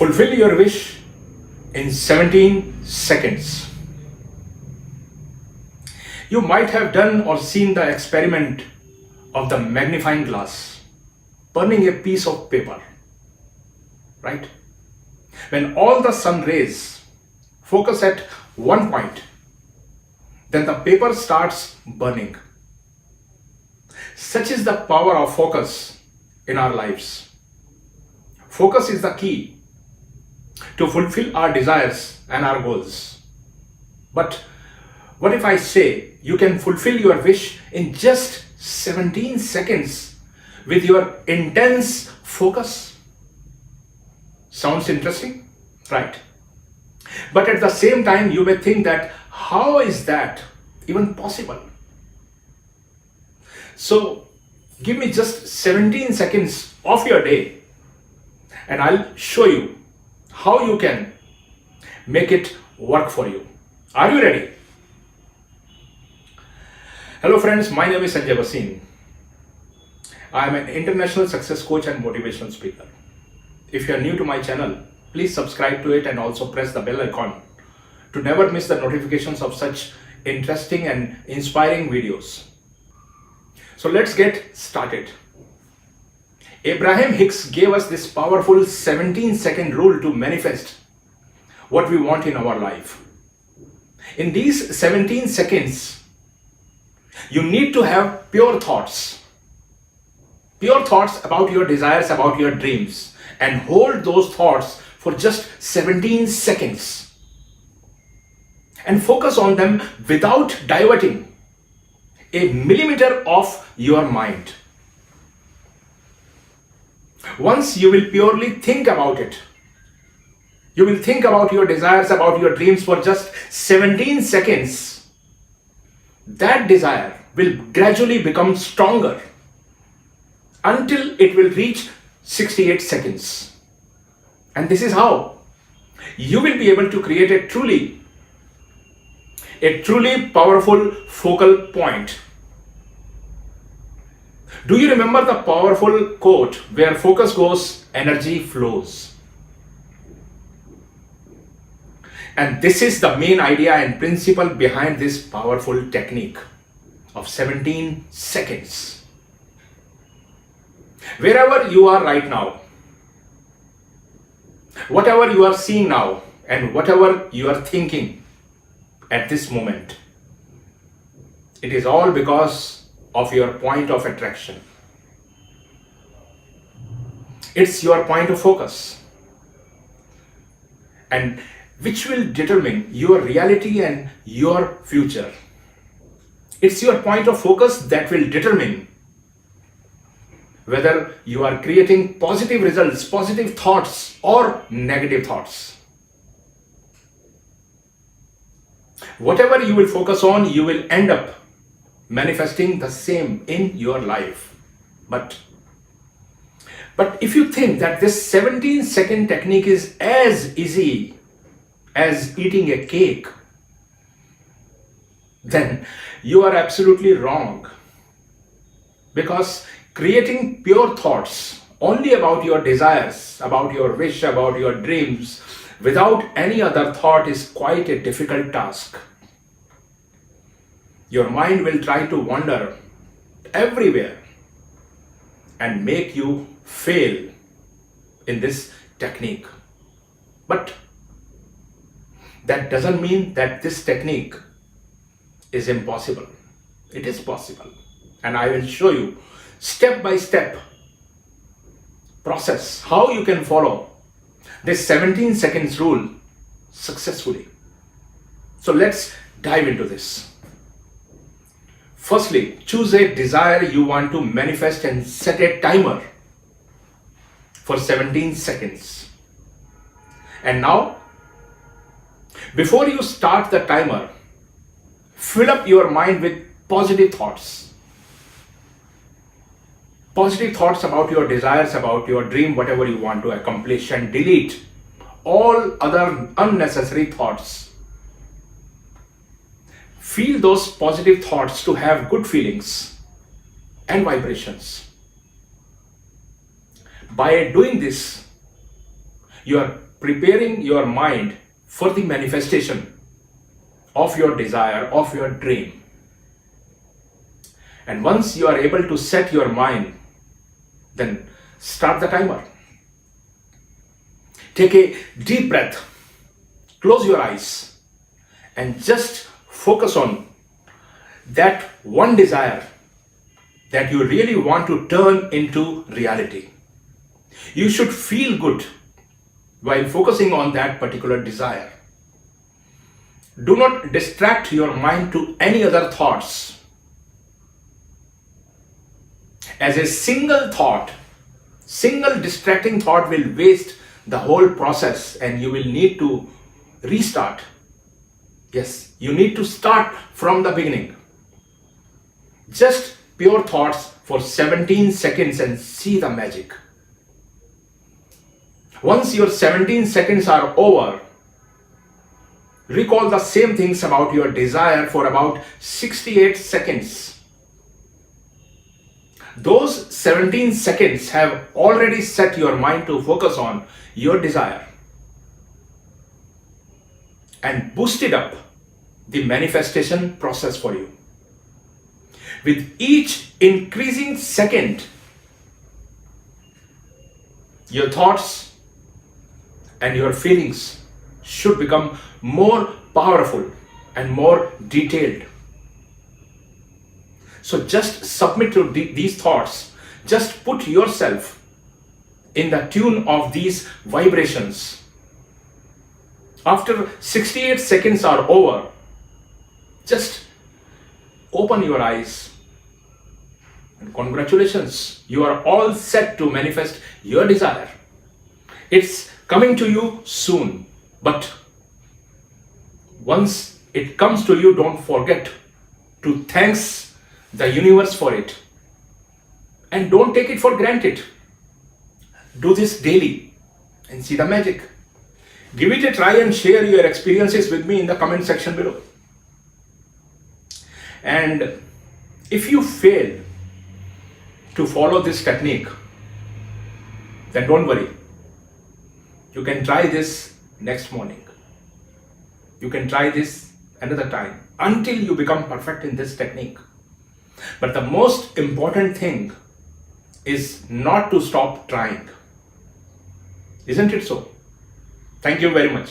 Fulfill your wish in 17 seconds. You might have done or seen the experiment of the magnifying glass, burning a piece of paper, right? When all the sun rays focus at one point, then the paper starts burning. Such is the power of focus in our lives. Focus is the key to fulfill our desires and our goals. But what if I say you can fulfill your wish in just 17 seconds with your intense focus? Sounds interesting, right? But at the same time, you may think that how is that even possible? So give me just 17 seconds of your day and I'll show you how you can make it work for you. Are you ready? Hello friends, my name is Sanjay Bhasin. I am an international success coach and motivational speaker. If you are new to my channel, please subscribe to it and also press the bell icon to never miss the notifications of such interesting and inspiring videos. So let's get started. Abraham Hicks gave us this powerful 17-second rule to manifest what we want in our life. In these 17 seconds, you need to have pure thoughts about your desires, about your dreams, and hold those thoughts for just 17 seconds and focus on them without diverting a millimeter of your mind. Once you will purely think about it, you will think about your desires, about your dreams for just 17 seconds, that desire will gradually become stronger until it will reach 68 seconds. And this is how you will be able to create a truly powerful focal point. Do you remember the powerful quote, where focus goes, energy flows? And this is the main idea and principle behind this powerful technique of 17 seconds. Wherever you are right now, whatever you are seeing now, and whatever you are thinking at this moment, it is all because of your point of attraction. It's your point of focus, and which will determine your reality and your future. It's your point of focus that will determine whether you are creating positive results, positive thoughts, or negative thoughts. Whatever you will focus on, you will end up manifesting the same in your life. But if you think that this 17-second technique is as easy as eating a cake, then you are absolutely wrong. Because creating pure thoughts only about your desires, about your wish, about your dreams, without any other thought is quite a difficult task. Your mind will try to wander everywhere and make you fail in this technique. But that doesn't mean that this technique is impossible. It is possible. And I will show you step-by-step process how you can follow this 17 seconds rule successfully. So let's dive into this. Firstly, choose a desire you want to manifest and set a timer for 17 seconds. And now, before you start the timer, fill up your mind with positive thoughts. Positive thoughts about your desires, about your dream, whatever you want to accomplish, and delete all other unnecessary thoughts. Feel those positive thoughts to have good feelings and vibrations. By doing this, you are preparing your mind for the manifestation of your desire, of your dream. And once you are able to set your mind, then start the timer. Take a deep breath, close your eyes, and just focus on that one desire that you really want to turn into reality. You should feel good while focusing on that particular desire. Do not distract your mind to any other thoughts. As a single thought, single distracting thought will waste the whole process and you will need to restart. Yes, you need to start from the beginning. Just pure thoughts for 17 seconds and see the magic. Once your 17 seconds are over, recall the same things about your desire for about 68 seconds. Those 17 seconds have already set your mind to focus on your desire and boosted up the manifestation process for you. With each increasing second, your thoughts and your feelings should become more powerful and more detailed. So just submit to these thoughts. Just put yourself in the tune of these vibrations. After 68 seconds are over, just open your eyes. And congratulations, you are all set to manifest your desire. It's coming to you soon, but once it comes to you, don't forget to thank the universe for it. And don't take it for granted. Do this daily and see the magic. Give it a try and share your experiences with me in the comment section below. And if you fail to follow this technique, then don't worry. You can try this next morning. You can try this another time until you become perfect in this technique. But the most important thing is not to stop trying. Isn't it so? Thank you very much.